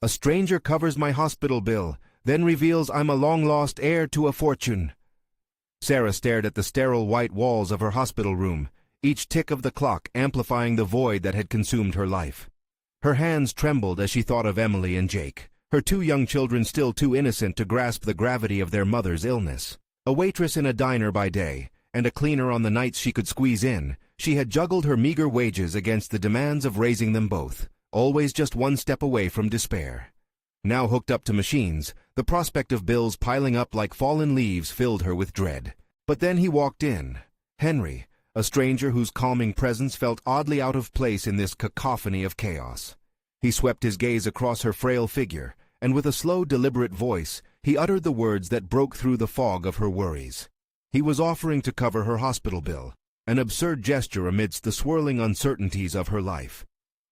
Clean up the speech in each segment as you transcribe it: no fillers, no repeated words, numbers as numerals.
A stranger covers my hospital bill, then reveals I'm a long-lost heir to a fortune. Sarah stared at the sterile white walls of her hospital room, each tick of the clock amplifying the void that had consumed her life. Her hands trembled as she thought of Emily and Jake, her 2 young children still too innocent to grasp the gravity of their mother's illness. A waitress in a diner by day, and a cleaner on the nights she could squeeze in, she had juggled her meager wages against the demands of raising them both, always just one step away from despair. Now hooked up to machines, the prospect of bills piling up like fallen leaves filled her with dread. But then he walked in. Henry, a stranger whose calming presence felt oddly out of place in this cacophony of chaos. He swept his gaze across her frail figure, and with a slow, deliberate voice, he uttered the words that broke through the fog of her worries. He was offering to cover her hospital bill, an absurd gesture amidst the swirling uncertainties of her life.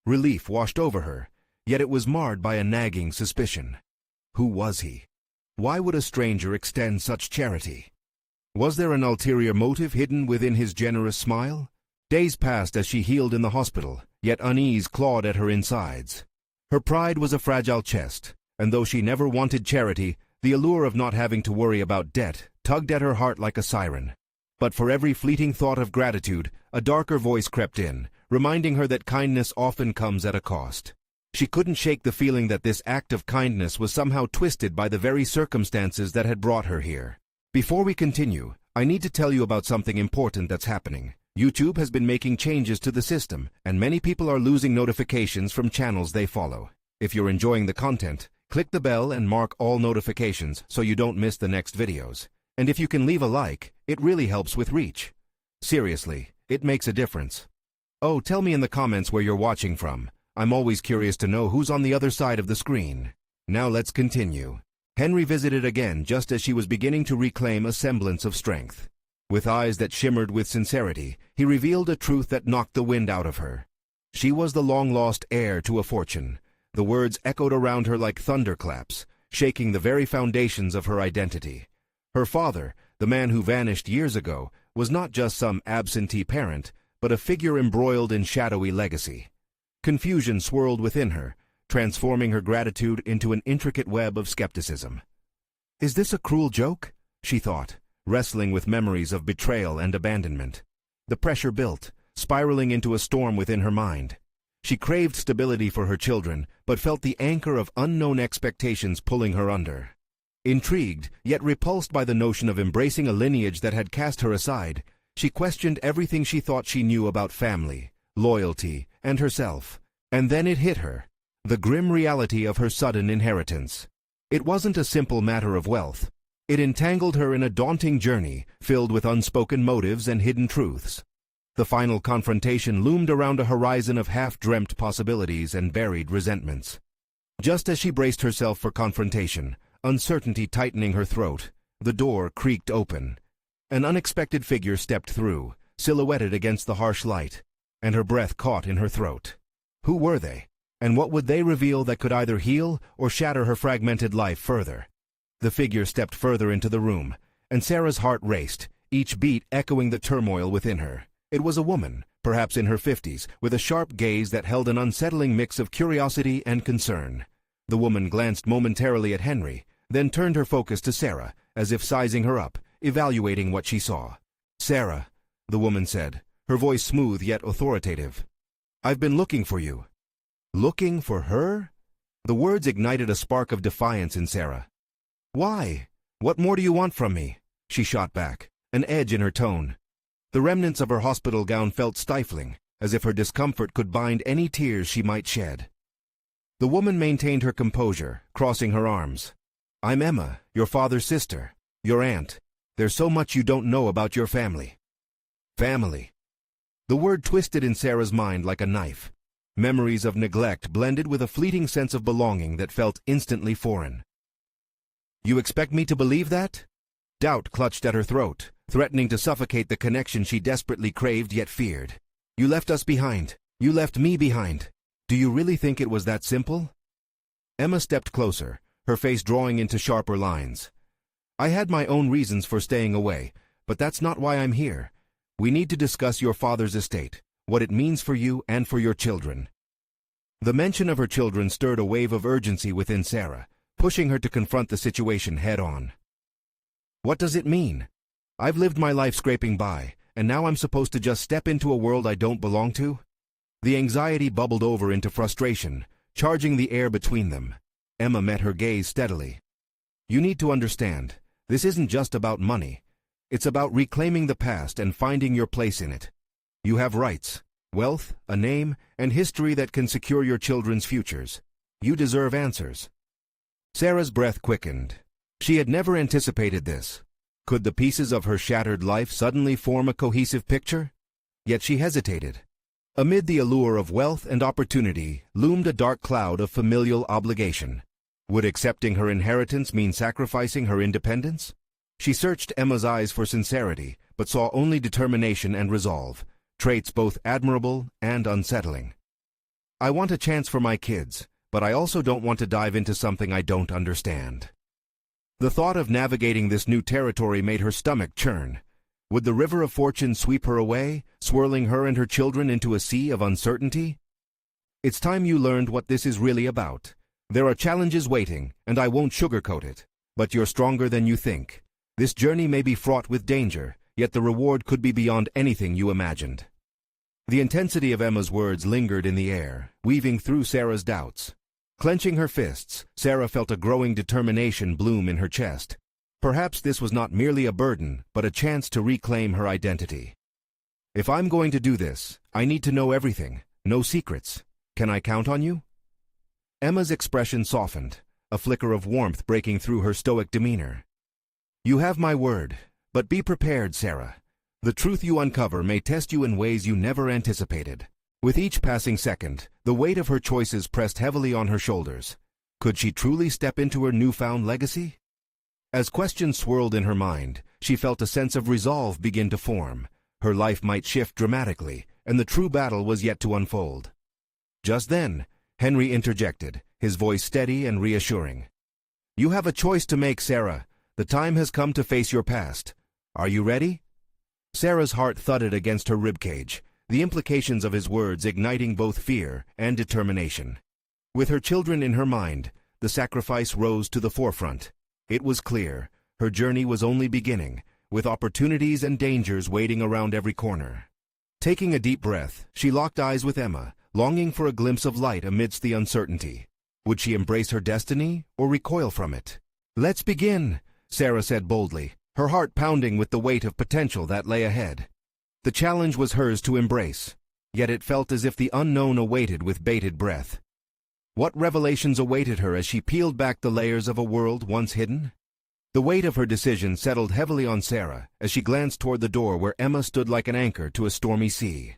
Relief washed over her, yet it was marred by a nagging suspicion. Who was he? Why would a stranger extend such charity? Was there an ulterior motive hidden within his generous smile? Days passed as she healed in the hospital, yet unease clawed at her insides. Her pride was a fragile chest, and though she never wanted charity, the allure of not having to worry about debt tugged at her heart like a siren. But for every fleeting thought of gratitude, a darker voice crept in, reminding her that kindness often comes at a cost. She couldn't shake the feeling that this act of kindness was somehow twisted by the very circumstances that had brought her here. Before we continue, I need to tell you about something important that's happening. YouTube has been making changes to the system, and many people are losing notifications from channels they follow. If you're enjoying the content, click the bell and mark all notifications so you don't miss the next videos. And if you can leave a like, it really helps with reach. Seriously, it makes a difference. Oh, tell me in the comments where you're watching from. I'm always curious to know who's on the other side of the screen. Now let's continue. Henry visited again just as she was beginning to reclaim a semblance of strength. With eyes that shimmered with sincerity, he revealed a truth that knocked the wind out of her. She was the long-lost heir to a fortune. The words echoed around her like thunderclaps, shaking the very foundations of her identity. Her father, the man who vanished years ago, was not just some absentee parent, but a figure embroiled in shadowy legacy. Confusion swirled within her, transforming her gratitude into an intricate web of skepticism. Is this a cruel joke? She thought, wrestling with memories of betrayal and abandonment. The pressure built, spiraling into a storm within her mind. She craved stability for her children, but felt the anchor of unknown expectations pulling her under. Intrigued, yet repulsed by the notion of embracing a lineage that had cast her aside, she questioned everything she thought she knew about family, loyalty, and herself. And then it hit her. The grim reality of her sudden inheritance. It wasn't a simple matter of wealth. It entangled her in a daunting journey, filled with unspoken motives and hidden truths. The final confrontation loomed around a horizon of half-dreamt possibilities and buried resentments. Just as she braced herself for confrontation, uncertainty tightening her throat, the door creaked open. An unexpected figure stepped through, silhouetted against the harsh light, and her breath caught in her throat. Who were they? And what would they reveal that could either heal or shatter her fragmented life further? The figure stepped further into the room, and Sarah's heart raced, each beat echoing the turmoil within her. It was a woman, perhaps in her 50s, with a sharp gaze that held an unsettling mix of curiosity and concern. The woman glanced momentarily at Henry, then turned her focus to Sarah, as if sizing her up, evaluating what she saw. "Sarah," the woman said, her voice smooth yet authoritative. "I've been looking for you." Looking for her? The words ignited a spark of defiance in Sarah. "Why? What more do you want from me?" she shot back, an edge in her tone. The remnants of her hospital gown felt stifling, as if her discomfort could bind any tears she might shed. The woman maintained her composure, crossing her arms. "I'm Emma, your father's sister, your aunt. There's so much you don't know about your family." Family. The word twisted in Sarah's mind like a knife. Memories of neglect blended with a fleeting sense of belonging that felt instantly foreign. "You expect me to believe that?" Doubt clutched at her throat, threatening to suffocate the connection she desperately craved yet feared. "You left us behind. You left me behind. Do you really think it was that simple?" Emma stepped closer, her face drawing into sharper lines. "I had my own reasons for staying away, but that's not why I'm here. We need to discuss your father's estate, what it means for you and for your children." The mention of her children stirred a wave of urgency within Sarah, pushing her to confront the situation head-on. What does it mean? I've lived my life scraping by, and now I'm supposed to just step into a world I don't belong to? The anxiety bubbled over into frustration, charging the air between them. Emma met her gaze steadily. You need to understand, this isn't just about money. It's about reclaiming the past and finding your place in it. You have rights, wealth, a name, and history that can secure your children's futures. You deserve answers. Sarah's breath quickened. She had never anticipated this. Could the pieces of her shattered life suddenly form a cohesive picture? Yet she hesitated. Amid the allure of wealth and opportunity loomed a dark cloud of familial obligation. Would accepting her inheritance mean sacrificing her independence? She searched Emma's eyes for sincerity, but saw only determination and resolve, traits both admirable and unsettling. I want a chance for my kids, but I also don't want to dive into something I don't understand. The thought of navigating this new territory made her stomach churn. Would the river of fortune sweep her away, swirling her and her children into a sea of uncertainty? It's time you learned what this is really about. There are challenges waiting, and I won't sugarcoat it. But you're stronger than you think. This journey may be fraught with danger, yet the reward could be beyond anything you imagined. The intensity of Emma's words lingered in the air, weaving through Sarah's doubts. Clenching her fists, Sarah felt a growing determination bloom in her chest. Perhaps this was not merely a burden, but a chance to reclaim her identity. If I'm going to do this, I need to know everything, no secrets. Can I count on you? Emma's expression softened, a flicker of warmth breaking through her stoic demeanor. You have my word, but be prepared, Sarah. The truth you uncover may test you in ways you never anticipated. With each passing second, the weight of her choices pressed heavily on her shoulders. Could she truly step into her newfound legacy? As questions swirled in her mind, she felt a sense of resolve begin to form. Her life might shift dramatically, and the true battle was yet to unfold. Just then, Henry interjected, his voice steady and reassuring. You have a choice to make, Sarah. The time has come to face your past. Are you ready? Sarah's heart thudded against her ribcage, the implications of his words igniting both fear and determination. With her children in her mind, the sacrifice rose to the forefront. It was clear, her journey was only beginning, with opportunities and dangers waiting around every corner. Taking a deep breath, she locked eyes with Emma, longing for a glimpse of light amidst the uncertainty. Would she embrace her destiny or recoil from it? Let's begin, Sarah said boldly, her heart pounding with the weight of potential that lay ahead. The challenge was hers to embrace, yet it felt as if the unknown awaited with bated breath. What revelations awaited her as she peeled back the layers of a world once hidden? The weight of her decision settled heavily on Sarah as she glanced toward the door where Emma stood like an anchor to a stormy sea.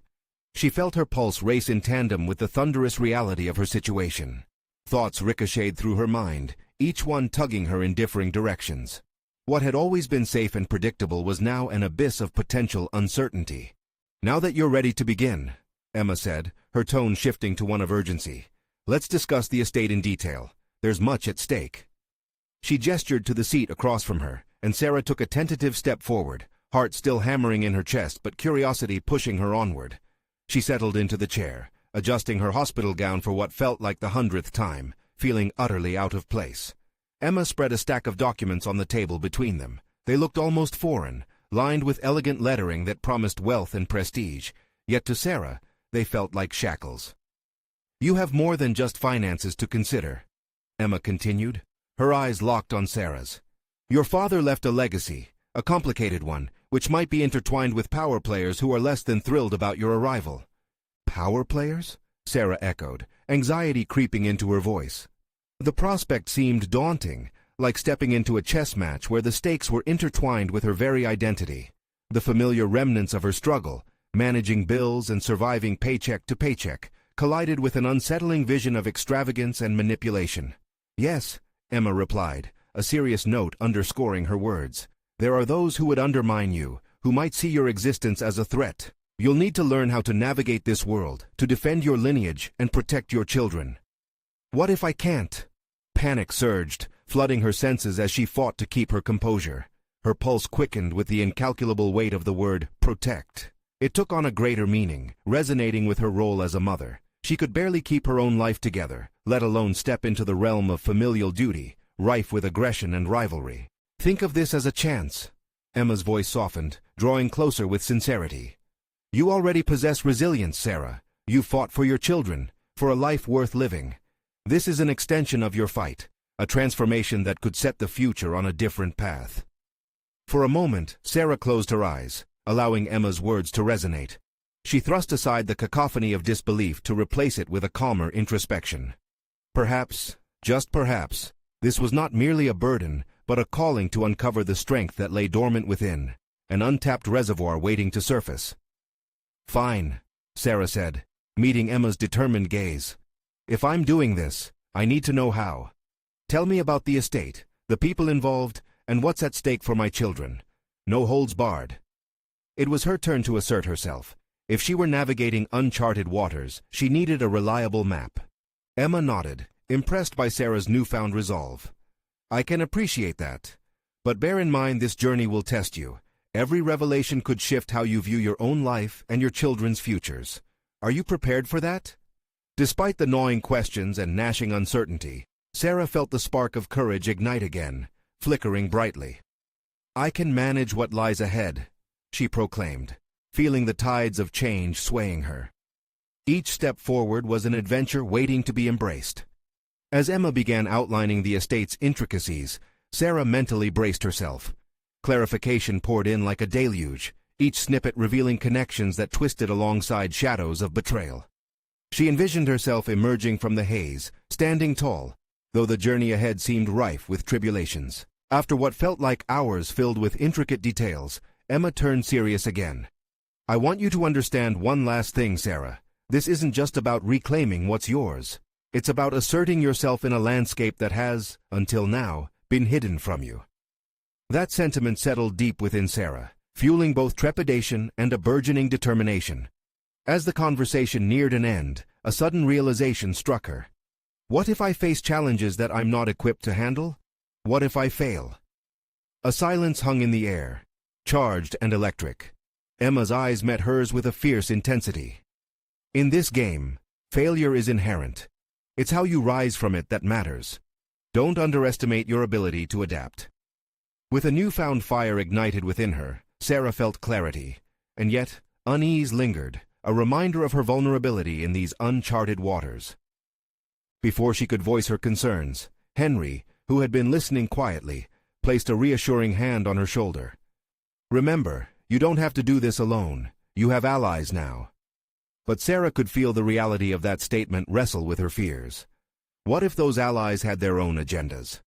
She felt her pulse race in tandem with the thunderous reality of her situation. Thoughts ricocheted through her mind, each one tugging her in differing directions. What had always been safe and predictable was now an abyss of potential uncertainty. Now that you're ready to begin, Emma said, her tone shifting to one of urgency. Let's discuss the estate in detail. There's much at stake. She gestured to the seat across from her, and Sarah took a tentative step forward, heart still hammering in her chest but curiosity pushing her onward. She settled into the chair, adjusting her hospital gown for what felt like the 100th time, feeling utterly out of place. Emma spread a stack of documents on the table between them. They looked almost foreign, lined with elegant lettering that promised wealth and prestige, yet to Sarah, they felt like shackles. You have more than just finances to consider, Emma continued, her eyes locked on Sarah's. Your father left a legacy, a complicated one, which might be intertwined with power players who are less than thrilled about your arrival. Power players? Sarah echoed, anxiety creeping into her voice. The prospect seemed daunting, like stepping into a chess match where the stakes were intertwined with her very identity. The familiar remnants of her struggle, managing bills and surviving paycheck to paycheck, collided with an unsettling vision of extravagance and manipulation. Yes, Emma replied, a serious note underscoring her words. There are those who would undermine you, who might see your existence as a threat. You'll need to learn how to navigate this world, to defend your lineage and protect your children. What if I can't? Panic surged, flooding her senses as she fought to keep her composure. Her pulse quickened with the incalculable weight of the word protect. It took on a greater meaning, resonating with her role as a mother. She could barely keep her own life together, let alone step into the realm of familial duty, rife with aggression and rivalry. Think of this as a chance. Emma's voice softened, drawing closer with sincerity. You already possess resilience, Sarah. You fought for your children, for a life worth living. This is an extension of your fight, a transformation that could set the future on a different path. For a moment, Sarah closed her eyes, allowing Emma's words to resonate. She thrust aside the cacophony of disbelief to replace it with a calmer introspection. Perhaps, just perhaps, this was not merely a burden, but a calling to uncover the strength that lay dormant within, an untapped reservoir waiting to surface. Fine, Sarah said, meeting Emma's determined gaze. If I'm doing this, I need to know how. Tell me about the estate, the people involved, and what's at stake for my children. No holds barred. It was her turn to assert herself. If she were navigating uncharted waters, she needed a reliable map. Emma nodded, impressed by Sarah's newfound resolve. I can appreciate that. But bear in mind this journey will test you. Every revelation could shift how you view your own life and your children's futures. Are you prepared for that? Despite the gnawing questions and gnashing uncertainty, Sarah felt the spark of courage ignite again, flickering brightly. I can manage what lies ahead, she proclaimed, feeling the tides of change swaying her. Each step forward was an adventure waiting to be embraced. As Emma began outlining the estate's intricacies, Sarah mentally braced herself. Clarification poured in like a deluge, each snippet revealing connections that twisted alongside shadows of betrayal. She envisioned herself emerging from the haze, standing tall, though the journey ahead seemed rife with tribulations. After what felt like hours filled with intricate details, Emma turned serious again. I want you to understand one last thing, Sarah. This isn't just about reclaiming what's yours. It's about asserting yourself in a landscape that has, until now, been hidden from you. That sentiment settled deep within Sarah, fueling both trepidation and a burgeoning determination. As the conversation neared an end, a sudden realization struck her. What if I face challenges that I'm not equipped to handle? What if I fail? A silence hung in the air, charged and electric. Emma's eyes met hers with a fierce intensity. In this game, failure is inherent. It's how you rise from it that matters. Don't underestimate your ability to adapt. With a newfound fire ignited within her, Sarah felt clarity, and yet unease lingered, a reminder of her vulnerability in these uncharted waters. Before she could voice her concerns, Henry, who had been listening quietly, placed a reassuring hand on her shoulder. Remember, you don't have to do this alone. You have allies now. But Sarah could feel the reality of that statement wrestle with her fears. What if those allies had their own agendas?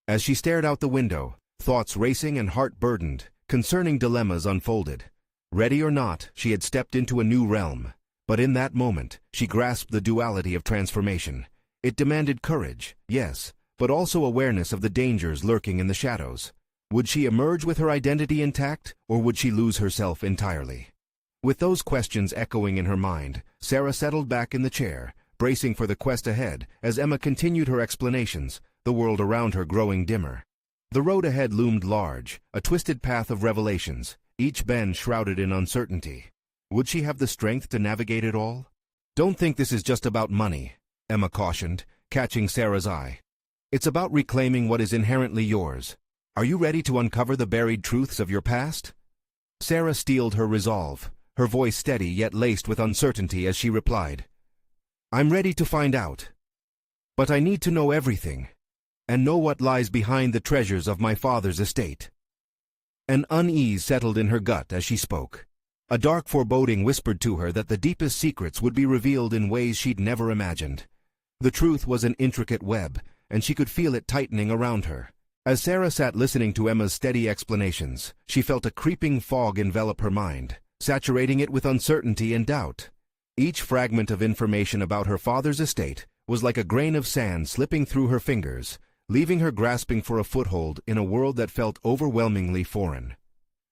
As she stared out the window, thoughts racing and heart burdened, concerning dilemmas unfolded. Ready or not, she had stepped into a new realm. But in that moment, she grasped the duality of transformation. It demanded courage, yes, but also awareness of the dangers lurking in the shadows. Would she emerge with her identity intact, or would she lose herself entirely? With those questions echoing in her mind, Sarah settled back in the chair, bracing for the quest ahead as Emma continued her explanations, the world around her growing dimmer. The road ahead loomed large, a twisted path of revelations, each bend shrouded in uncertainty. Would she have the strength to navigate it all? Don't think this is just about money, Emma cautioned, catching Sarah's eye. It's about reclaiming what is inherently yours. Are you ready to uncover the buried truths of your past? Sarah steeled her resolve, her voice steady yet laced with uncertainty as she replied. I'm ready to find out. But I need to know everything, and know what lies behind the treasures of my father's estate. An unease settled in her gut as she spoke. A dark foreboding whispered to her that the deepest secrets would be revealed in ways she'd never imagined. The truth was an intricate web, and she could feel it tightening around her. As Sarah sat listening to Emma's steady explanations, she felt a creeping fog envelop her mind, saturating it with uncertainty and doubt. Each fragment of information about her father's estate was like a grain of sand slipping through her fingers, leaving her grasping for a foothold in a world that felt overwhelmingly foreign.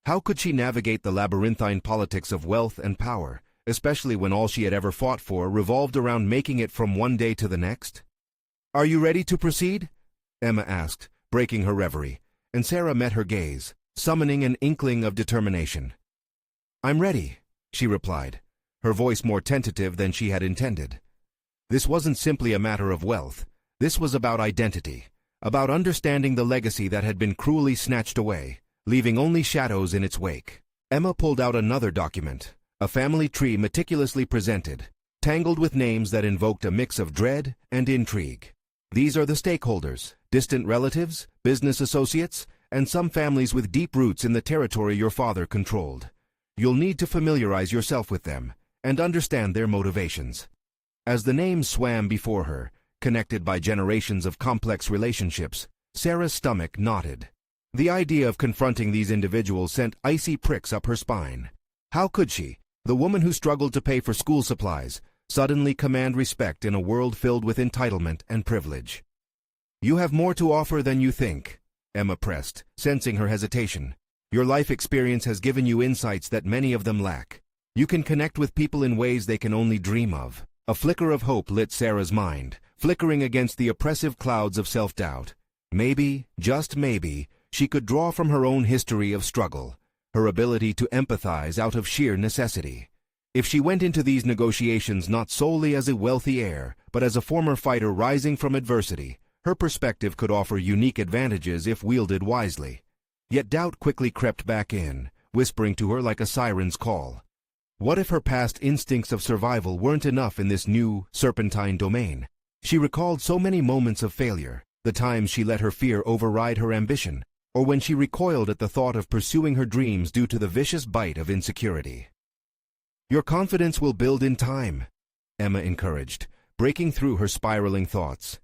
How could she navigate the labyrinthine politics of wealth and power, especially when all she had ever fought for revolved around making it from one day to the next? Are you ready to proceed? Emma asked, breaking her reverie, and Sarah met her gaze, summoning an inkling of determination. I'm ready, she replied, her voice more tentative than she had intended. This wasn't simply a matter of wealth. This was about identity, about understanding the legacy that had been cruelly snatched away, leaving only shadows in its wake. Emma pulled out another document, a family tree meticulously presented, tangled with names that invoked a mix of dread and intrigue. These are the stakeholders, distant relatives, business associates, and some families with deep roots in the territory your father controlled. You'll need to familiarize yourself with them and understand their motivations. As the names swam before her, connected by generations of complex relationships, Sarah's stomach knotted. The idea of confronting these individuals sent icy pricks up her spine. How could she, the woman who struggled to pay for school supplies, suddenly command respect in a world filled with entitlement and privilege? "You have more to offer than you think," Emma pressed, sensing her hesitation. "Your life experience has given you insights that many of them lack. You can connect with people in ways they can only dream of." A flicker of hope lit Sarah's mind, flickering against the oppressive clouds of self-doubt. Maybe, just maybe, she could draw from her own history of struggle, her ability to empathize out of sheer necessity. If she went into these negotiations not solely as a wealthy heir, but as a former fighter rising from adversity, her perspective could offer unique advantages if wielded wisely. Yet doubt quickly crept back in, whispering to her like a siren's call. What if her past instincts of survival weren't enough in this new, serpentine domain? She recalled so many moments of failure, the times she let her fear override her ambition, or when she recoiled at the thought of pursuing her dreams due to the vicious bite of insecurity. "Your confidence will build in time," Emma encouraged, breaking through her spiraling thoughts.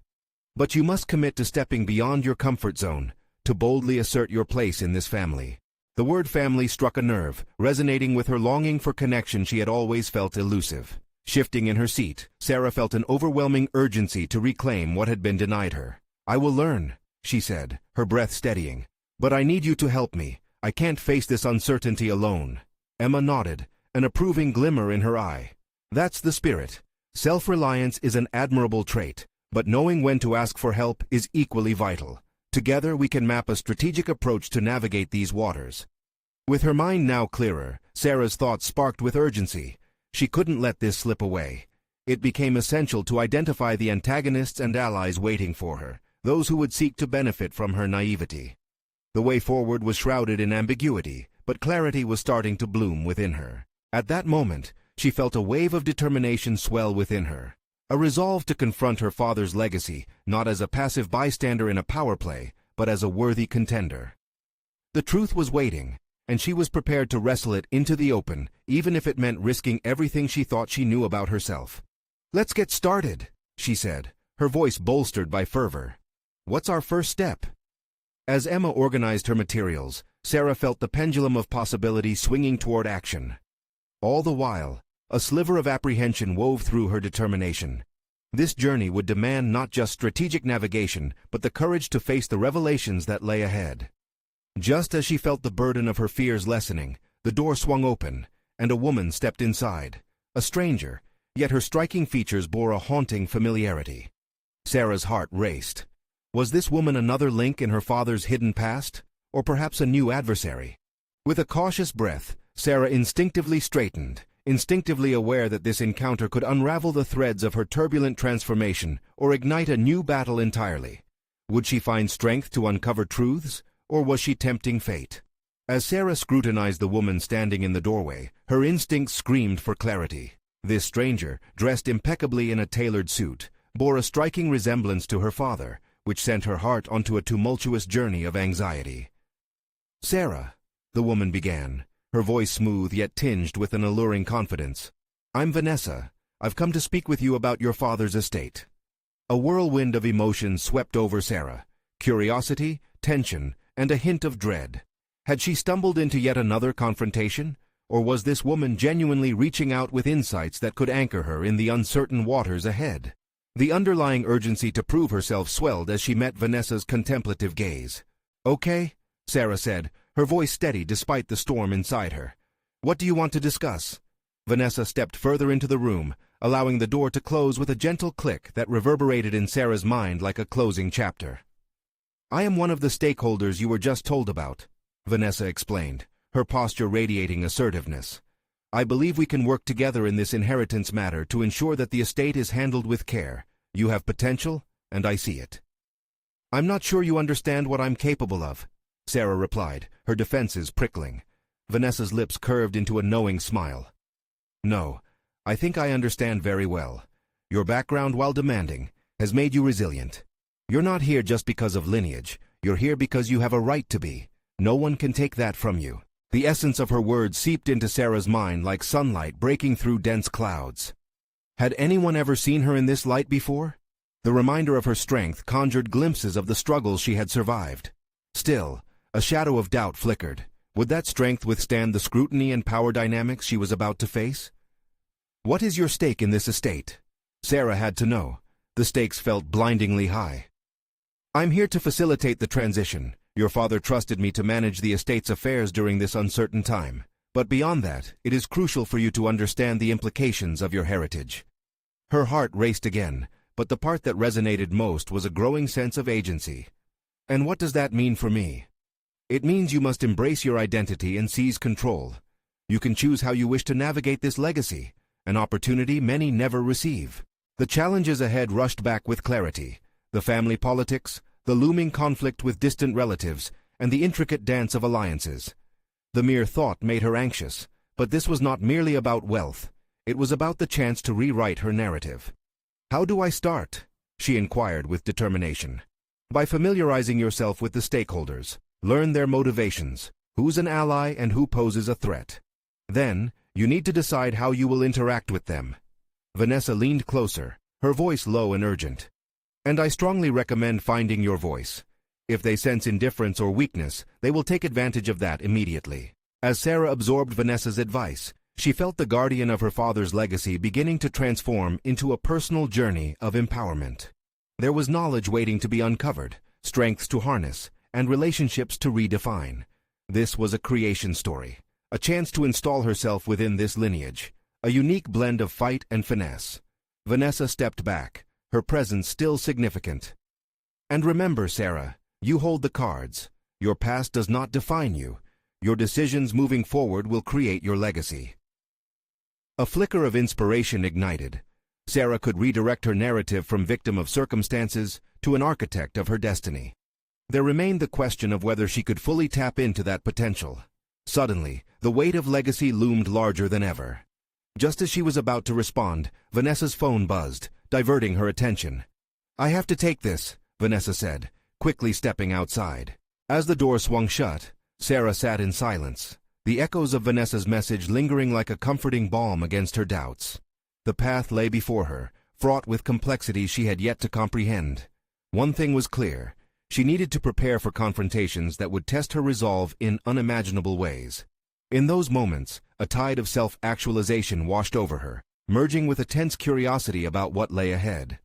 "But you must commit to stepping beyond your comfort zone, to boldly assert your place in this family." The word family struck a nerve, resonating with her longing for connection she had always felt elusive. Shifting in her seat, Sarah felt an overwhelming urgency to reclaim what had been denied her. "I will learn," she said, her breath steadying. "But I need you to help me. I can't face this uncertainty alone." Emma nodded, an approving glimmer in her eye. "That's the spirit. Self-reliance is an admirable trait, but knowing when to ask for help is equally vital. Together we can map a strategic approach to navigate these waters." With her mind now clearer, Sarah's thoughts sparked with urgency. She couldn't let this slip away. It became essential to identify the antagonists and allies waiting for her, those who would seek to benefit from her naivety. The way forward was shrouded in ambiguity, but clarity was starting to bloom within her. At that moment, she felt a wave of determination swell within her, a resolve to confront her father's legacy, not as a passive bystander in a power play, but as a worthy contender. The truth was waiting, and she was prepared to wrestle it into the open, even if it meant risking everything she thought she knew about herself. "Let's get started," she said, her voice bolstered by fervor. "What's our first step?" As Emma organized her materials, Sarah felt the pendulum of possibility swinging toward action. All the while, a sliver of apprehension wove through her determination. This journey would demand not just strategic navigation, but the courage to face the revelations that lay ahead. Just as she felt the burden of her fears lessening, the door swung open, and a woman stepped inside. A stranger, yet her striking features bore a haunting familiarity. Sarah's heart raced. Was this woman another link in her father's hidden past, or perhaps a new adversary? With a cautious breath, Sarah instinctively straightened, instinctively aware that this encounter could unravel the threads of her turbulent transformation or ignite a new battle entirely. Would she find strength to uncover truths, or was she tempting fate? As Sarah scrutinized the woman standing in the doorway, her instincts screamed for clarity. This stranger, dressed impeccably in a tailored suit, bore a striking resemblance to her father, which sent her heart onto a tumultuous journey of anxiety. "Sarah," the woman began, her voice smooth yet tinged with an alluring confidence. "I'm Vanessa. I've come to speak with you about your father's estate." A whirlwind of emotions swept over Sarah: curiosity, tension, and a hint of dread. Had she stumbled into yet another confrontation, or was this woman genuinely reaching out with insights that could anchor her in the uncertain waters ahead? The underlying urgency to prove herself swelled as she met Vanessa's contemplative gaze. "Okay," Sarah said, her voice steady despite the storm inside her. "What do you want to discuss?" Vanessa stepped further into the room, allowing the door to close with a gentle click that reverberated in Sarah's mind like a closing chapter. "I am one of the stakeholders you were just told about," Vanessa explained, her posture radiating assertiveness. I believe we can work together in this inheritance matter to ensure that the estate is handled with care. You have potential, and I see it. I'm not sure you understand what I'm capable of, Sarah replied, her defenses prickling. Vanessa's lips curved into a knowing smile. No, I think I understand very well. Your background, while demanding, has made you resilient. You're not here just because of lineage. You're here because you have a right to be. No one can take that from you. The essence of her words seeped into Sarah's mind like sunlight breaking through dense clouds. Had anyone ever seen her in this light before? The reminder of her strength conjured glimpses of the struggles she had survived. Still, a shadow of doubt flickered. Would that strength withstand the scrutiny and power dynamics she was about to face? What is your stake in this estate? Sarah had to know. The stakes felt blindingly high. I'm here to facilitate the transition. Your father trusted me to manage the estate's affairs during this uncertain time. But beyond that, it is crucial for you to understand the implications of your heritage. Her heart raced again, but the part that resonated most was a growing sense of agency. And what does that mean for me? It means you must embrace your identity and seize control. You can choose how you wish to navigate this legacy, an opportunity many never receive. The challenges ahead rushed back with clarity. The family politics, the looming conflict with distant relatives, and the intricate dance of alliances. The mere thought made her anxious, but this was not merely about wealth. It was about the chance to rewrite her narrative. How do I start? She inquired with determination. By familiarizing yourself with the stakeholders. Learn their motivations, who's an ally and who poses a threat. Then, you need to decide how you will interact with them. Vanessa leaned closer, her voice low and urgent. And I strongly recommend finding your voice. If they sense indifference or weakness, they will take advantage of that immediately. As Sarah absorbed Vanessa's advice, she felt the guardian of her father's legacy beginning to transform into a personal journey of empowerment. There was knowledge waiting to be uncovered, strengths to harness, and relationships to redefine. This was a creation story, a chance to install herself within this lineage, a unique blend of fight and finesse. Vanessa stepped back, her presence still significant. And remember, Sarah, you hold the cards. Your past does not define you. Your decisions moving forward will create your legacy. A flicker of inspiration ignited. Sarah could redirect her narrative from victim of circumstances to an architect of her destiny. There remained the question of whether she could fully tap into that potential. Suddenly, the weight of legacy loomed larger than ever. Just as she was about to respond, Vanessa's phone buzzed, diverting her attention. I have to take this, Vanessa said, quickly stepping outside. As the door swung shut, Sarah sat in silence, the echoes of Vanessa's message lingering like a comforting balm against her doubts. The path lay before her, fraught with complexities she had yet to comprehend. One thing was clear. She needed to prepare for confrontations that would test her resolve in unimaginable ways. In those moments, a tide of self-actualization washed over her, merging with a tense curiosity about what lay ahead.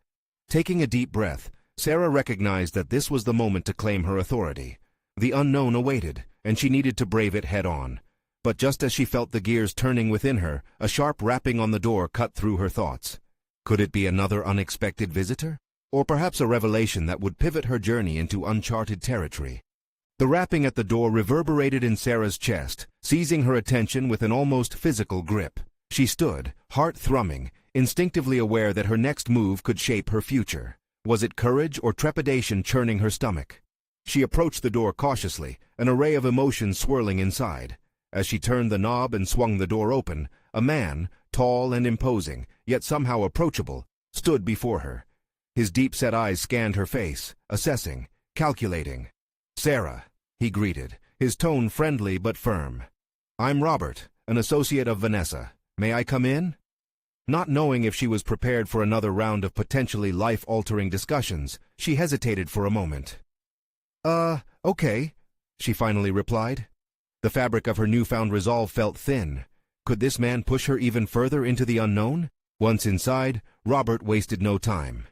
Taking a deep breath, Sarah recognized that this was the moment to claim her authority. The unknown awaited, and she needed to brave it head-on. But just as she felt the gears turning within her, a sharp rapping on the door cut through her thoughts. Could it be another unexpected visitor? Or perhaps a revelation that would pivot her journey into uncharted territory. The rapping at the door reverberated in Sarah's chest, seizing her attention with an almost physical grip. She stood, heart thrumming, instinctively aware that her next move could shape her future. Was it courage or trepidation churning her stomach? She approached the door cautiously, an array of emotions swirling inside. As she turned the knob and swung the door open, a man, tall and imposing, yet somehow approachable, stood before her. His deep-set eyes scanned her face, assessing, calculating. Sarah, he greeted, his tone friendly but firm. I'm Robert, an associate of Vanessa. May I come in? Not knowing if she was prepared for another round of potentially life-altering discussions, she hesitated for a moment. Okay, she finally replied. The fabric of her newfound resolve felt thin. Could this man push her even further into the unknown? Once inside, Robert wasted no time.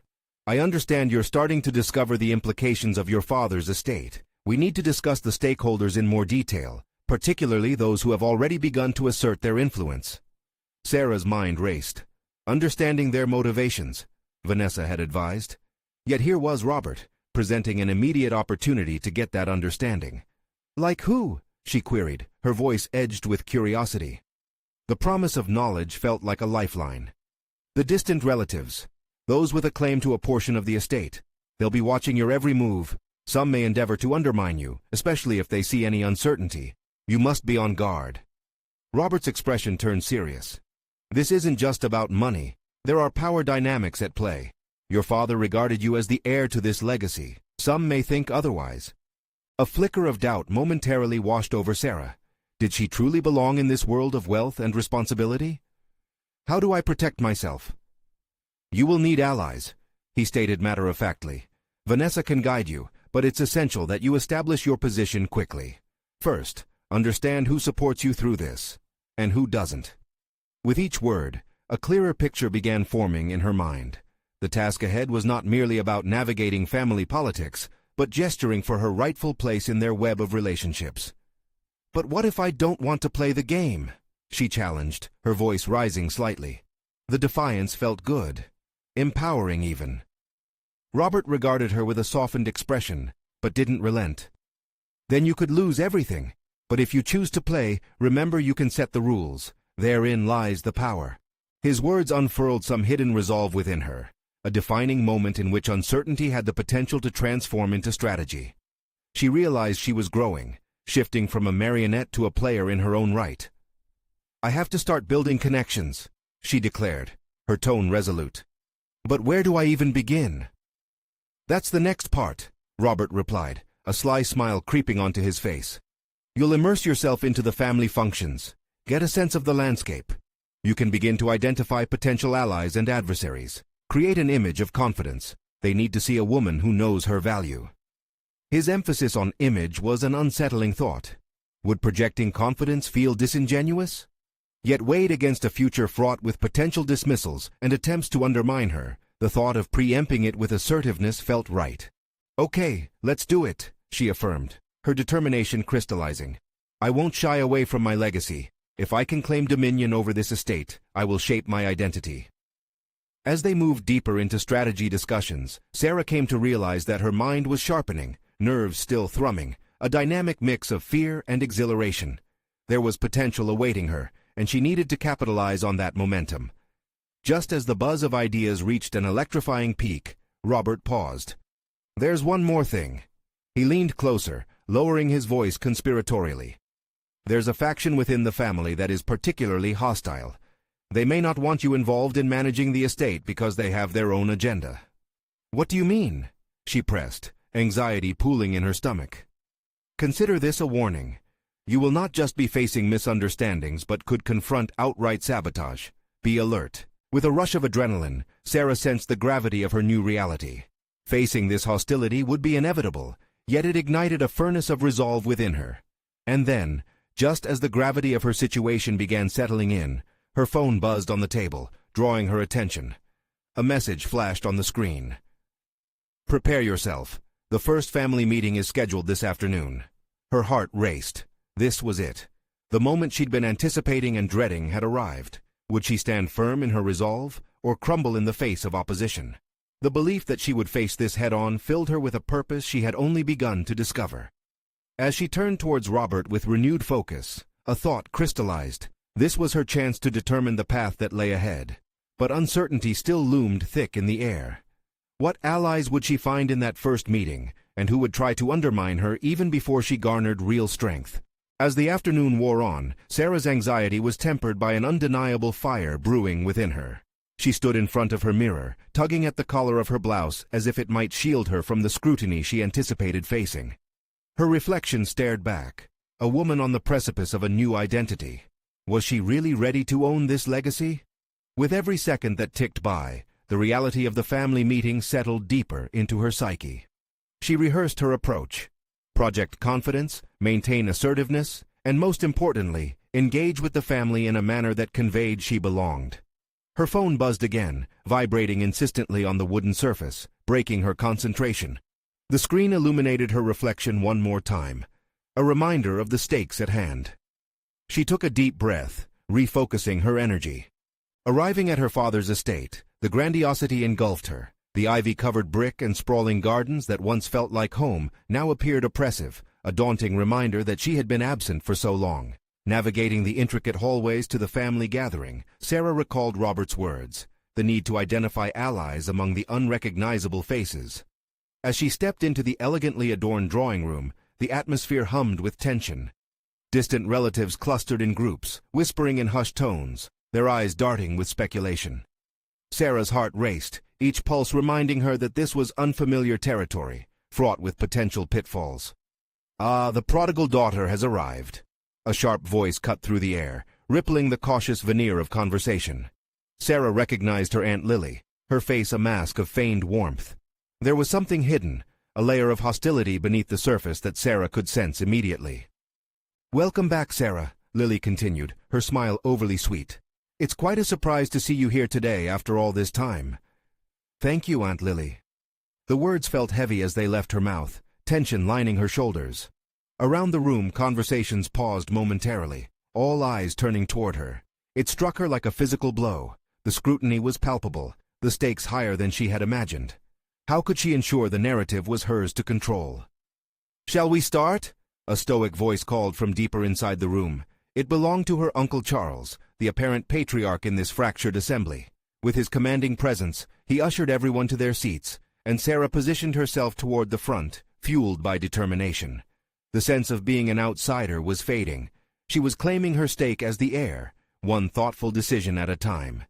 I understand you're starting to discover the implications of your father's estate. We need to discuss the stakeholders in more detail, particularly those who have already begun to assert their influence. Sarah's mind raced. Understanding their motivations, Vanessa had advised. Yet here was Robert, presenting an immediate opportunity to get that understanding. Like who? She queried, her voice edged with curiosity. The promise of knowledge felt like a lifeline. The distant relatives, those with a claim to a portion of the estate, they'll be watching your every move. Some may endeavor to undermine you, especially if they see any uncertainty. You must be on guard. Robert's expression turned serious. This isn't just about money. There are power dynamics at play. Your father regarded you as the heir to this legacy. Some may think otherwise. A flicker of doubt momentarily washed over Sarah. Did she truly belong in this world of wealth and responsibility? How do I protect myself? You will need allies, he stated matter-of-factly. Vanessa can guide you, but it's essential that you establish your position quickly. First, understand who supports you through this, and who doesn't. With each word, a clearer picture began forming in her mind. The task ahead was not merely about navigating family politics, but gesturing for her rightful place in their web of relationships. But what if I don't want to play the game? She challenged, her voice rising slightly. The defiance felt good, empowering even. Robert regarded her with a softened expression, but didn't relent. Then you could lose everything. But if you choose to play, remember you can set the rules. Therein lies the power. His words unfurled some hidden resolve within her, a defining moment in which uncertainty had the potential to transform into strategy. She realized she was growing, shifting from a marionette to a player in her own right. I have to start building connections, she declared, her tone resolute. But where do I even begin? That's the next part, Robert replied, a sly smile creeping onto his face. You'll immerse yourself into the family functions, get a sense of the landscape. You can begin to identify potential allies and adversaries. Create an image of confidence. They need to see a woman who knows her value. His emphasis on image was an unsettling thought. Would projecting confidence feel disingenuous? Yet weighed against a future fraught with potential dismissals and attempts to undermine her, the thought of preempting it with assertiveness felt right. Okay, let's do it, she affirmed, her determination crystallizing. I won't shy away from my legacy. If I can claim dominion over this estate, I will shape my identity. As they moved deeper into strategy discussions, Sarah came to realize that her mind was sharpening, nerves still thrumming, a dynamic mix of fear and exhilaration. There was potential awaiting her, and she needed to capitalize on that momentum. Just as the buzz of ideas reached an electrifying peak, Robert paused. There's one more thing. He leaned closer, lowering his voice conspiratorially. There's a faction within the family that is particularly hostile. They may not want you involved in managing the estate because they have their own agenda. What do you mean? She pressed, anxiety pooling in her stomach. Consider this a warning. You will not just be facing misunderstandings but could confront outright sabotage. Be alert. With a rush of adrenaline, Sarah sensed the gravity of her new reality. Facing this hostility would be inevitable, yet it ignited a furnace of resolve within her. And then, just as the gravity of her situation began settling in, her phone buzzed on the table, drawing her attention. A message flashed on the screen. Prepare yourself. The first family meeting is scheduled this afternoon. Her heart raced. This was it. The moment she'd been anticipating and dreading had arrived. Would she stand firm in her resolve, or crumble in the face of opposition? The belief that she would face this head-on filled her with a purpose she had only begun to discover. As she turned towards Robert with renewed focus, a thought crystallized. This was her chance to determine the path that lay ahead. But uncertainty still loomed thick in the air. What allies would she find in that first meeting, and who would try to undermine her even before she garnered real strength? As the afternoon wore on, Sarah's anxiety was tempered by an undeniable fire brewing within her. She stood in front of her mirror, tugging at the collar of her blouse as if it might shield her from the scrutiny she anticipated facing. Her reflection stared back, a woman on the precipice of a new identity. Was she really ready to own this legacy? With every second that ticked by, the reality of the family meeting settled deeper into her psyche. She rehearsed her approach. Project confidence, maintain assertiveness, and most importantly, engage with the family in a manner that conveyed she belonged. Her phone buzzed again, vibrating insistently on the wooden surface, breaking her concentration. The screen illuminated her reflection one more time, a reminder of the stakes at hand. She took a deep breath, refocusing her energy. Arriving at her father's estate, the grandiosity engulfed her. The ivy-covered brick and sprawling gardens that once felt like home now appeared oppressive, a daunting reminder that she had been absent for so long. Navigating the intricate hallways to the family gathering, Sarah recalled Robert's words, the need to identify allies among the unrecognizable faces. As she stepped into the elegantly adorned drawing room, the atmosphere hummed with tension. Distant relatives clustered in groups, whispering in hushed tones, their eyes darting with speculation. Sarah's heart raced, each pulse reminding her that this was unfamiliar territory, fraught with potential pitfalls. "Ah, the prodigal daughter has arrived." A sharp voice cut through the air, rippling the cautious veneer of conversation. Sarah recognized her Aunt Lily, her face a mask of feigned warmth. There was something hidden, a layer of hostility beneath the surface that Sarah could sense immediately. "Welcome back, Sarah," Lily continued, her smile overly sweet. "It's quite a surprise to see you here today after all this time." "Thank you, Aunt Lily." The words felt heavy as they left her mouth, tension lining her shoulders. Around the room, conversations paused momentarily, all eyes turning toward her. It struck her like a physical blow. The scrutiny was palpable, the stakes higher than she had imagined. How could she ensure the narrative was hers to control? "Shall we start?" A stoic voice called from deeper inside the room. It belonged to her Uncle Charles, the apparent patriarch in this fractured assembly. With his commanding presence, he ushered everyone to their seats, and Sarah positioned herself toward the front, fueled by determination. The sense of being an outsider was fading. She was claiming her stake as the heir, one thoughtful decision at a time.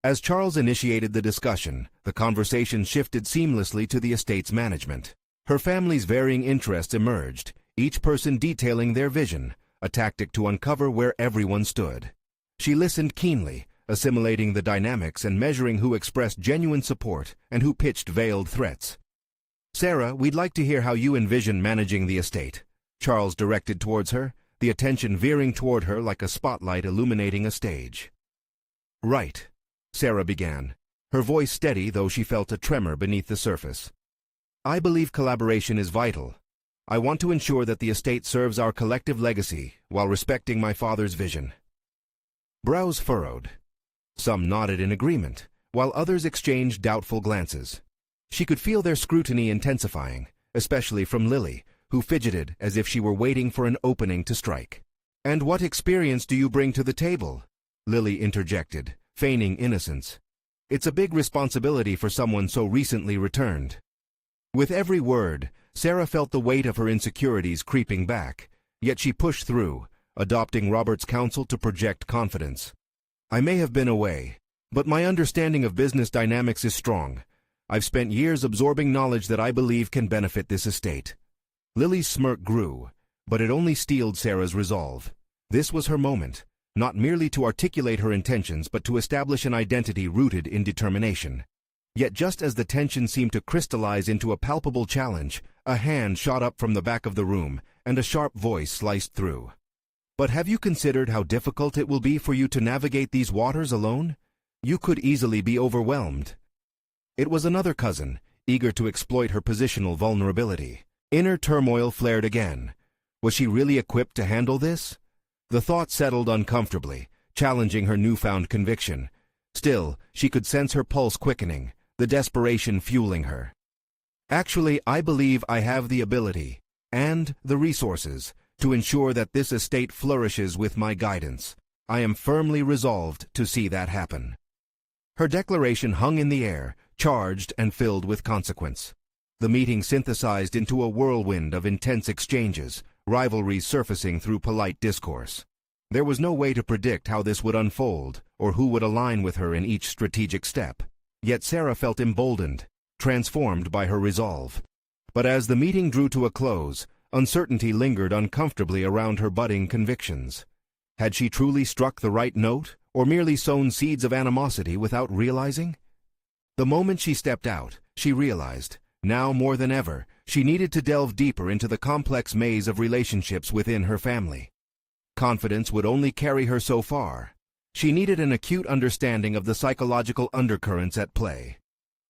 As Charles initiated the discussion, the conversation shifted seamlessly to the estate's management. Her family's varying interests emerged, each person detailing their vision, a tactic to uncover where everyone stood. She listened keenly, assimilating the dynamics and measuring who expressed genuine support and who pitched veiled threats. "Sarah, we'd like to hear how you envision managing the estate," Charles directed towards her, the attention veering toward her like a spotlight illuminating a stage. "Right," Sarah began, her voice steady though she felt a tremor beneath the surface. "I believe collaboration is vital. I want to ensure that the estate serves our collective legacy while respecting my father's vision." Brows furrowed. Some nodded in agreement, while others exchanged doubtful glances. She could feel their scrutiny intensifying, especially from Lily, who fidgeted as if she were waiting for an opening to strike. "And what experience do you bring to the table?" Lily interjected, feigning innocence. "It's a big responsibility for someone so recently returned." With every word, Sarah felt the weight of her insecurities creeping back, yet she pushed through, adopting Robert's counsel to project confidence. "I may have been away, but my understanding of business dynamics is strong. I've spent years absorbing knowledge that I believe can benefit this estate." Lily's smirk grew, but it only steeled Sarah's resolve. This was her moment, not merely to articulate her intentions but to establish an identity rooted in determination. Yet just as the tension seemed to crystallize into a palpable challenge, a hand shot up from the back of the room, and a sharp voice sliced through. "But have you considered how difficult it will be for you to navigate these waters alone? You could easily be overwhelmed." It was another cousin, eager to exploit her positional vulnerability. Inner turmoil flared again. Was she really equipped to handle this? The thought settled uncomfortably, challenging her newfound conviction. Still, she could sense her pulse quickening, the desperation fueling her. "Actually, I believe I have the ability, and the resources, to ensure that this estate flourishes with my guidance. I am firmly resolved to see that happen." Her declaration hung in the air, charged and filled with consequence. The meeting synthesized into a whirlwind of intense exchanges, rivalries surfacing through polite discourse. There was no way to predict how this would unfold, or who would align with her in each strategic step. Yet Sarah felt emboldened, transformed by her resolve. But as the meeting drew to a close, uncertainty lingered uncomfortably around her budding convictions. Had she truly struck the right note, or merely sown seeds of animosity without realizing? The moment she stepped out, she realized, now more than ever, she needed to delve deeper into the complex maze of relationships within her family. Confidence would only carry her so far. She needed an acute understanding of the psychological undercurrents at play.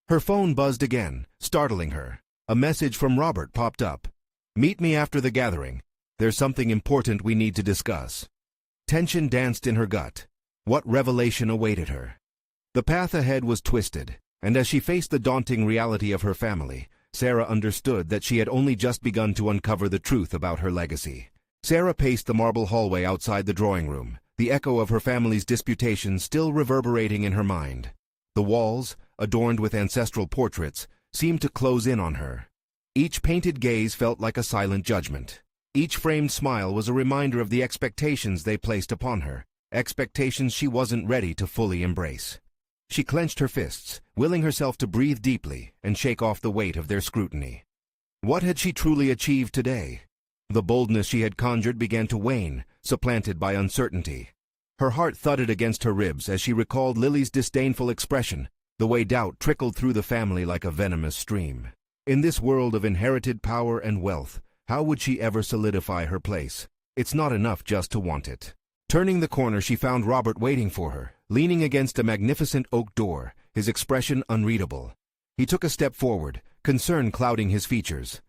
Her phone buzzed again, startling her. A message from Robert popped up. "Meet me after the gathering. There's something important we need to discuss." Tension danced in her gut. What revelation awaited her? The path ahead was twisted, and as she faced the daunting reality of her family, Sarah understood that she had only just begun to uncover the truth about her legacy. Sarah paced the marble hallway outside the drawing room, the echo of her family's disputations still reverberating in her mind. The walls, adorned with ancestral portraits, seemed to close in on her. Each painted gaze felt like a silent judgment. Each framed smile was a reminder of the expectations they placed upon her, expectations she wasn't ready to fully embrace. She clenched her fists, willing herself to breathe deeply and shake off the weight of their scrutiny. What had she truly achieved today? The boldness she had conjured began to wane, supplanted by uncertainty. Her heart thudded against her ribs as she recalled Lily's disdainful expression, the way doubt trickled through the family like a venomous stream. In this world of inherited power and wealth, how would she ever solidify her place? It's not enough just to want it. Turning the corner, she found Robert waiting for her, leaning against a magnificent oak door, his expression unreadable. He took a step forward, concern clouding his features.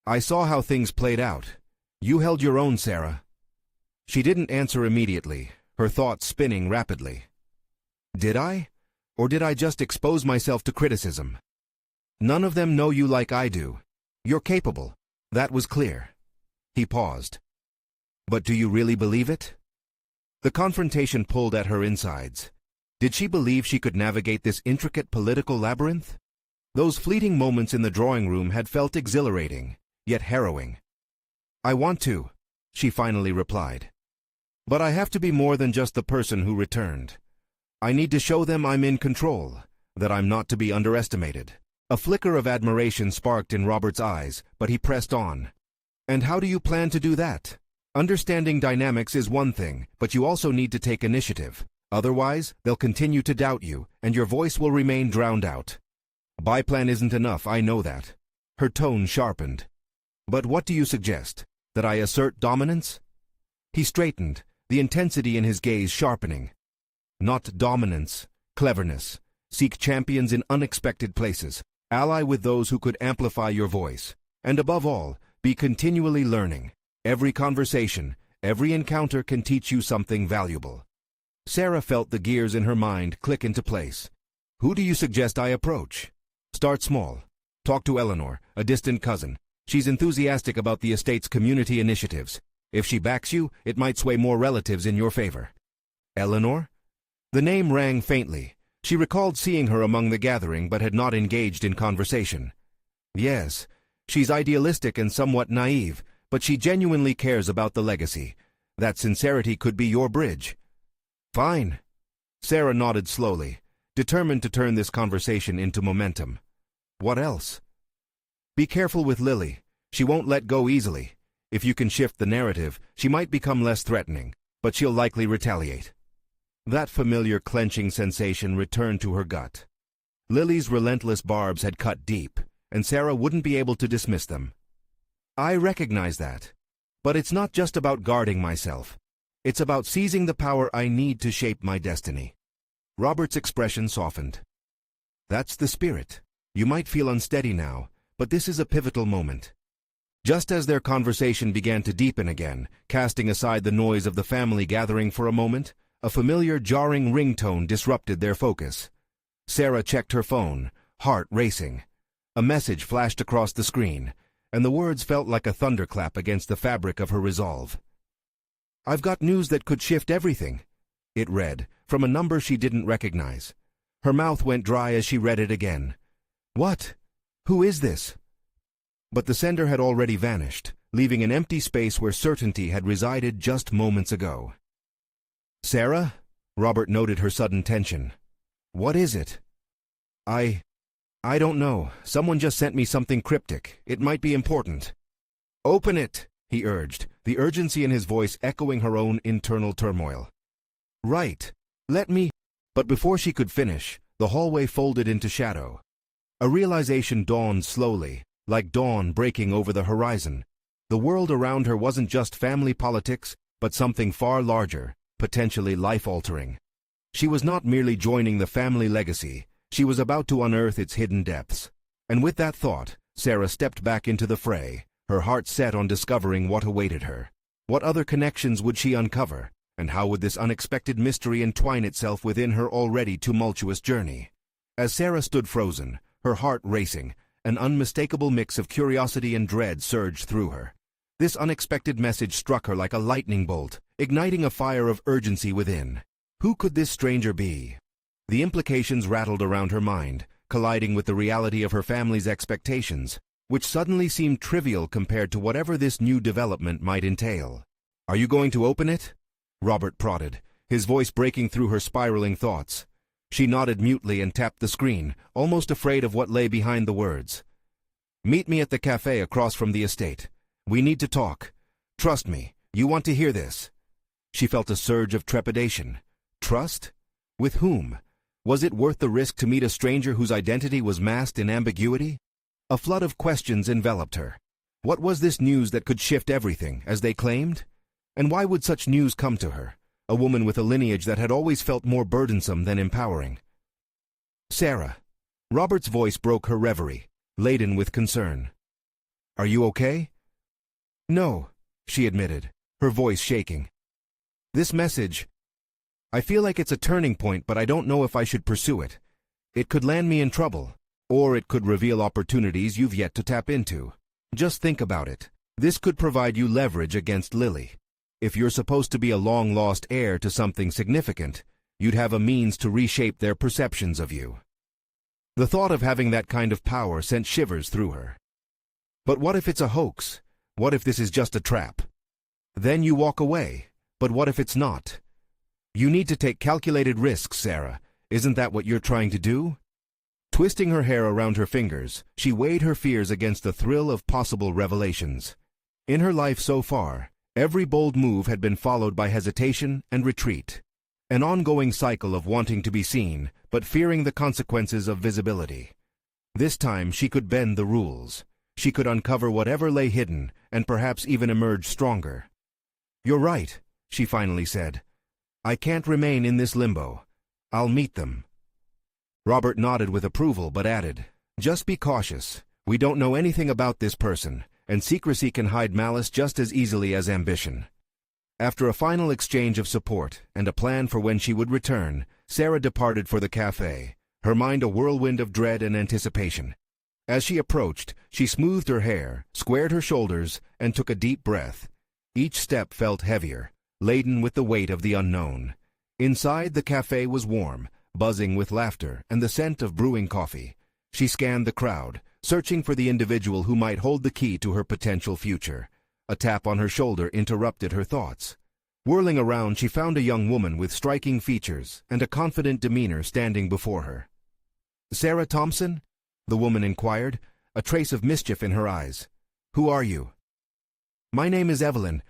"I saw how things played out. You held your own, Sarah." She didn't answer immediately, her thoughts spinning rapidly. Did I? Or did I just expose myself to criticism? None of them know you like I do. You're capable. That was clear. He paused. But do you really believe it? The confrontation pulled at her insides. Did she believe she could navigate this intricate political labyrinth? Those fleeting moments in the drawing room had felt exhilarating, yet harrowing. "I want to," she finally replied. "But I have to be more than just the person who returned. I need to show them I'm in control, that I'm not to be underestimated." A flicker of admiration sparked in Robert's eyes, but he pressed on. "And how do you plan to do that? Understanding dynamics is one thing, but you also need to take initiative. Otherwise, they'll continue to doubt you, and your voice will remain drowned out." "Biplan isn't enough, I know that." Her tone sharpened. "But what do you suggest? That I assert dominance?" He straightened, the intensity in his gaze sharpening. "Not dominance, cleverness. Seek champions in unexpected places. Ally with those who could amplify your voice. And above all, be continually learning. Every conversation, every encounter can teach you something valuable." Sarah felt the gears in her mind click into place. "Who do you suggest I approach?" "Start small. Talk to Eleanor, a distant cousin. She's enthusiastic about the estate's community initiatives. If she backs you, it might sway more relatives in your favor." "Eleanor?" The name rang faintly. She recalled seeing her among the gathering but had not engaged in conversation. "Yes, she's idealistic and somewhat naive, but she genuinely cares about the legacy. That sincerity could be your bridge." "Fine." Sarah nodded slowly, determined to turn this conversation into momentum. "What else?" "Be careful with Lily. She won't let go easily. If you can shift the narrative, she might become less threatening, but she'll likely retaliate." That familiar clenching sensation returned to her gut. Lily's relentless barbs had cut deep, and Sarah wouldn't be able to dismiss them. "I recognize that. But it's not just about guarding myself. It's about seizing the power I need to shape my destiny." Robert's expression softened. "That's the spirit. You might feel unsteady now, but this is a pivotal moment." Just as their conversation began to deepen again, casting aside the noise of the family gathering for a moment, a familiar jarring ringtone disrupted their focus. Sarah checked her phone, heart racing. A message flashed across the screen, and the words felt like a thunderclap against the fabric of her resolve. "I've got news that could shift everything," it read, from a number she didn't recognize. Her mouth went dry as she read it again. "What? Who is this?" But the sender had already vanished, leaving an empty space where certainty had resided just moments ago. "Sarah?" Robert noted her sudden tension. "What is it?" I don't know. Someone just sent me something cryptic. It might be important." "Open it," he urged, the urgency in his voice echoing her own internal turmoil. "Right. Let me—" But before she could finish, the hallway folded into shadow. A realization dawned slowly, like dawn breaking over the horizon. The world around her wasn't just family politics, but something far larger, potentially life-altering. She was not merely joining the family legacy, she was about to unearth its hidden depths. And with that thought, Sarah stepped back into the fray, her heart set on discovering what awaited her. What other connections would she uncover, and how would this unexpected mystery entwine itself within her already tumultuous journey? As Sarah stood frozen, her heart racing, an unmistakable mix of curiosity and dread surged through her. This unexpected message struck her like a lightning bolt, igniting a fire of urgency within. Who could this stranger be? The implications rattled around her mind, colliding with the reality of her family's expectations, which suddenly seemed trivial compared to whatever this new development might entail. "Are you going to open it?" Robert prodded, his voice breaking through her spiraling thoughts. She nodded mutely and tapped the screen, almost afraid of what lay behind the words. "Meet me at the cafe across from the estate. We need to talk. Trust me, you want to hear this." She felt a surge of trepidation. Trust? With whom? Was it worth the risk to meet a stranger whose identity was masked in ambiguity? A flood of questions enveloped her. What was this news that could shift everything, as they claimed? And why would such news come to her, a woman with a lineage that had always felt more burdensome than empowering? "Sarah." Robert's voice broke her reverie, laden with concern. "Are you okay?" "No," she admitted, her voice shaking. "This message, I feel like it's a turning point, but I don't know if I should pursue it. It could land me in trouble, or it could reveal opportunities you've yet to tap into. Just think about it. This could provide you leverage against Lily. If you're supposed to be a long-lost heir to something significant, you'd have a means to reshape their perceptions of you." The thought of having that kind of power sent shivers through her. But what if it's a hoax? What if this is just a trap? Then you walk away. But what if it's not? You need to take calculated risks, Sarah. Isn't that what you're trying to do? Twisting her hair around her fingers, she weighed her fears against the thrill of possible revelations. In her life so far, every bold move had been followed by hesitation and retreat. An ongoing cycle of wanting to be seen, but fearing the consequences of visibility. This time she could bend the rules. She could uncover whatever lay hidden, and perhaps even emerge stronger. "You're right," she finally said. "I can't remain in this limbo. I'll meet them." Robert nodded with approval, but added, "Just be cautious. We don't know anything about this person, and secrecy can hide malice just as easily as ambition." After a final exchange of support and a plan for when she would return, Sarah departed for the cafe, her mind a whirlwind of dread and anticipation. As she approached, she smoothed her hair, squared her shoulders, and took a deep breath. Each step felt heavier, laden with the weight of the unknown. Inside, the cafe was warm, buzzing with laughter and the scent of brewing coffee. She scanned the crowd, searching for the individual who might hold the key to her potential future. A tap on her shoulder interrupted her thoughts. Whirling around, she found a young woman with striking features and a confident demeanor standing before her. "Sarah Thompson?" the woman inquired, a trace of mischief in her eyes. "Who are you?" "My name is Evelyn.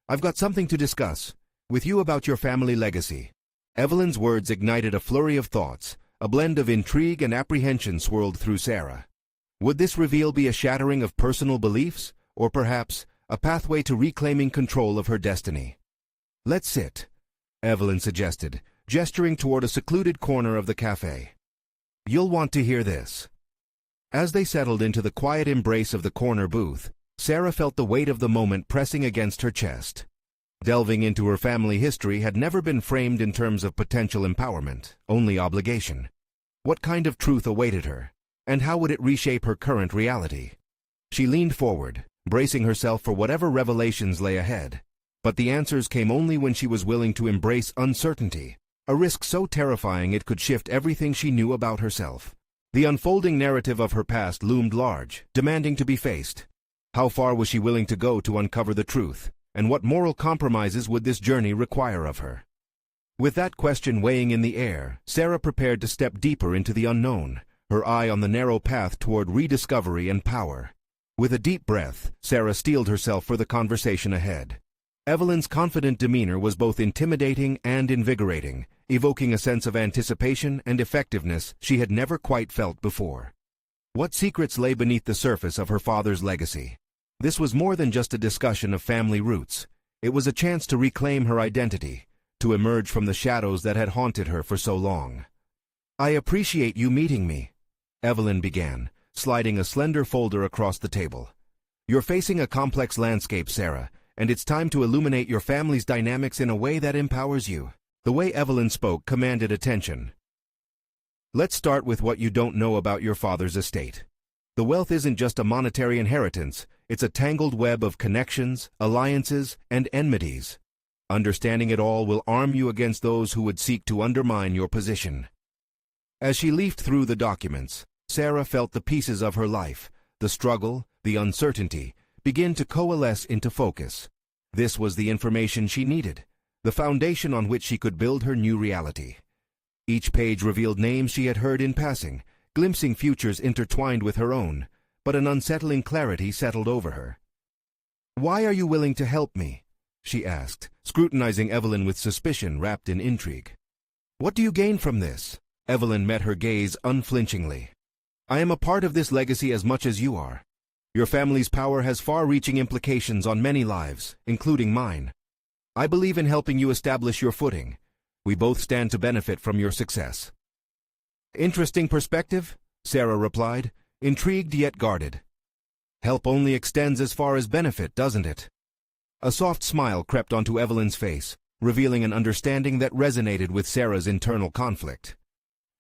I've got something to discuss with you about your family legacy." Evelyn's words ignited a flurry of thoughts. A blend of intrigue and apprehension swirled through Sarah. Would this reveal be a shattering of personal beliefs, or perhaps a pathway to reclaiming control of her destiny? "Let's sit," Evelyn suggested, gesturing toward a secluded corner of the cafe. "You'll want to hear this." As they settled into the quiet embrace of the corner booth, Sarah felt the weight of the moment pressing against her chest. Delving into her family history had never been framed in terms of potential empowerment, only obligation. What kind of truth awaited her, and how would it reshape her current reality? She leaned forward, bracing herself for whatever revelations lay ahead. But the answers came only when she was willing to embrace uncertainty, a risk so terrifying it could shift everything she knew about herself. The unfolding narrative of her past loomed large, demanding to be faced. How far was she willing to go to uncover the truth, and what moral compromises would this journey require of her? With that question weighing in the air, Sarah prepared to step deeper into the unknown, her eye on the narrow path toward rediscovery and power. With a deep breath, Sarah steeled herself for the conversation ahead. Evelyn's confident demeanor was both intimidating and invigorating, evoking a sense of anticipation and effectiveness she had never quite felt before. What secrets lay beneath the surface of her father's legacy? This was more than just a discussion of family roots. It was a chance to reclaim her identity, to emerge from the shadows that had haunted her for so long. "I appreciate you meeting me," Evelyn began, sliding a slender folder across the table. "You're facing a complex landscape, Sarah, and it's time to illuminate your family's dynamics in a way that empowers you." The way Evelyn spoke commanded attention. "Let's start with what you don't know about your father's estate. The wealth isn't just a monetary inheritance, It's a tangled web of connections, alliances, and enmities. Understanding it all will arm you against those who would seek to undermine your position. As she leafed through the documents, Sarah felt the pieces of her life, the struggle, the uncertainty, begin to coalesce into focus. This was the information she needed, the foundation on which she could build her new reality. Each page revealed names she had heard in passing, glimpsing futures intertwined with her own, but an unsettling clarity settled over her. "Why are you willing to help me?" she asked, scrutinizing Evelyn with suspicion wrapped in intrigue. "What do you gain from this?" Evelyn met her gaze unflinchingly. "I am a part of this legacy as much as you are. Your family's power has far-reaching implications on many lives, including mine. I believe in helping you establish your footing. We both stand to benefit from your success." "Interesting perspective," Sarah replied, intrigued yet guarded. "Help only extends as far as benefit, doesn't it?" A soft smile crept onto Evelyn's face, revealing an understanding that resonated with Sarah's internal conflict.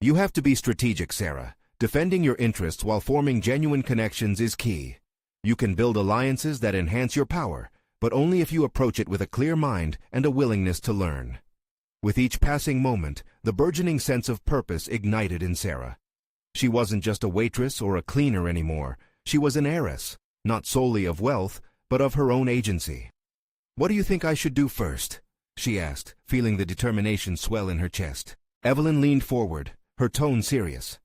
"You have to be strategic, Sarah. Defending your interests while forming genuine connections is key. You can build alliances that enhance your power, but only if you approach it with a clear mind and a willingness to learn." With each passing moment, the burgeoning sense of purpose ignited in Sarah. She wasn't just a waitress or a cleaner anymore. She was an heiress, not solely of wealth, but of her own agency. "What do you think I should do first?" she asked, feeling the determination swell in her chest. Evelyn leaned forward, her tone serious.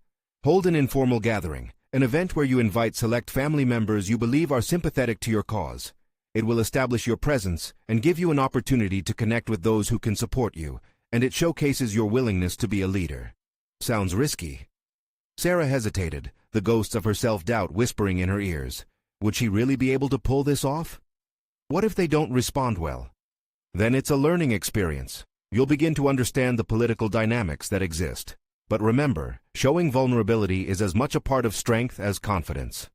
"Hold an informal gathering, an event where you invite select family members you believe are sympathetic to your cause. It will establish your presence and give you an opportunity to connect with those who can support you, and it showcases your willingness to be a leader." "Sounds risky." Sarah hesitated, the ghosts of her self-doubt whispering in her ears. Would she really be able to pull this off? What if they don't respond well? Then it's a learning experience. You'll begin to understand the political dynamics that exist. But remember, showing vulnerability is as much a part of strength as confidence.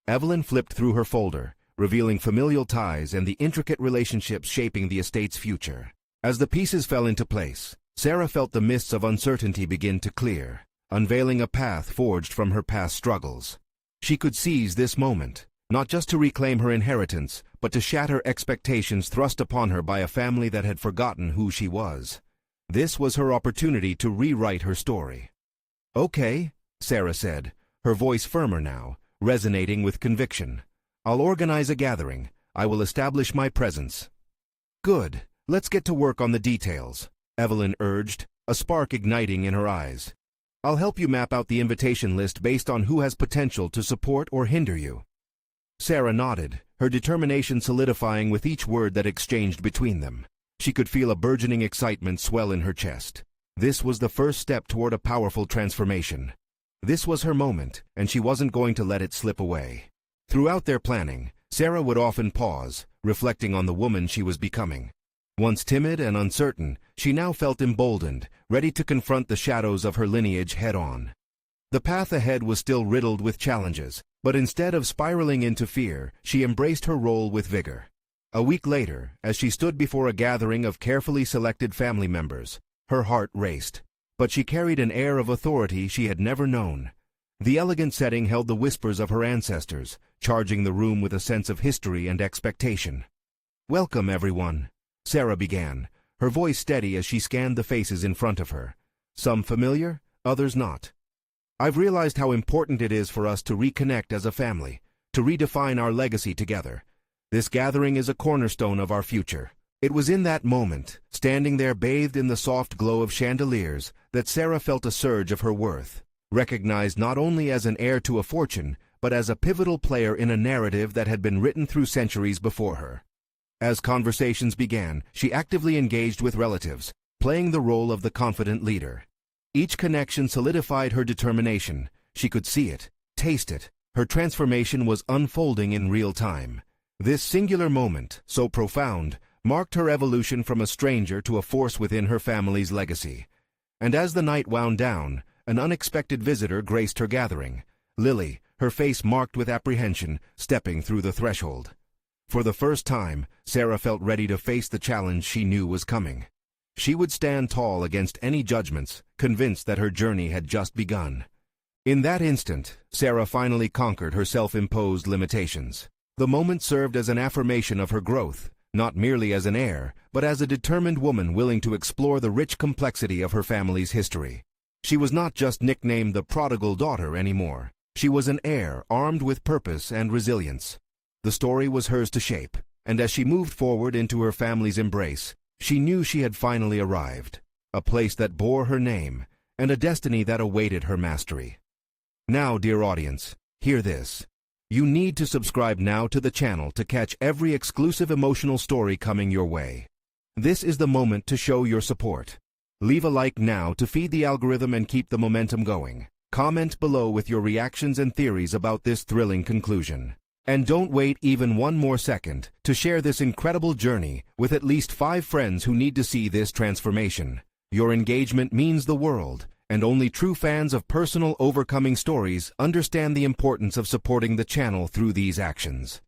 Evelyn flipped through her folder, revealing familial ties and the intricate relationships shaping the estate's future. As the pieces fell into place, Sarah felt the mists of uncertainty begin to clear, unveiling a path forged from her past struggles. She could seize this moment, not just to reclaim her inheritance, but to shatter expectations thrust upon her by a family that had forgotten who she was. This was her opportunity to rewrite her story. "Okay," Sarah said, her voice firmer now, resonating with conviction. "I'll organize a gathering. I will establish my presence." "Good. Let's get to work on the details," Evelyn urged, a spark igniting in her eyes. "I'll help you map out the invitation list based on who has potential to support or hinder you." Sarah nodded, her determination solidifying with each word that exchanged between them. She could feel a burgeoning excitement swell in her chest. This was the first step toward a powerful transformation. This was her moment, and she wasn't going to let it slip away. Throughout their planning, Sarah would often pause, reflecting on the woman she was becoming. Once timid and uncertain, she now felt emboldened, ready to confront the shadows of her lineage head-on. The path ahead was still riddled with challenges, but instead of spiraling into fear, she embraced her role with vigor. A week later, as she stood before a gathering of carefully selected family members, her heart raced. But she carried an air of authority she had never known. The elegant setting held the whispers of her ancestors, charging the room with a sense of history and expectation. "Welcome, everyone," Sarah began, her voice steady as she scanned the faces in front of her. Some familiar, others not. "I've realized how important it is for us to reconnect as a family, to redefine our legacy together. This gathering is a cornerstone of our future." It was in that moment, standing there bathed in the soft glow of chandeliers, that Sarah felt a surge of her worth, recognized not only as an heir to a fortune, but as a pivotal player in a narrative that had been written through centuries before her. As conversations began, she actively engaged with relatives, playing the role of the confident leader. Each connection solidified her determination. She could see it, taste it. Her transformation was unfolding in real time. This singular moment, so profound, marked her evolution from a stranger to a force within her family's legacy. And as the night wound down, an unexpected visitor graced her gathering. Lily, her face marked with apprehension, stepping through the threshold. For the first time, Sarah felt ready to face the challenge she knew was coming. She would stand tall against any judgments, convinced that her journey had just begun. In that instant, Sarah finally conquered her self-imposed limitations. The moment served as an affirmation of her growth, not merely as an heir, but as a determined woman willing to explore the rich complexity of her family's history. She was not just nicknamed the prodigal daughter anymore. She was an heir armed with purpose and resilience. The story was hers to shape, and as she moved forward into her family's embrace, she knew she had finally arrived, a place that bore her name, and a destiny that awaited her mastery. Now, dear audience, hear this. You need to subscribe now to the channel to catch every exclusive emotional story coming your way. This is the moment to show your support. Leave a like now to feed the algorithm and keep the momentum going. Comment below with your reactions and theories about this thrilling conclusion. And don't wait even one more second to share this incredible journey with at least 5 friends who need to see this transformation. Your engagement means the world, and only true fans of personal overcoming stories understand the importance of supporting the channel through these actions.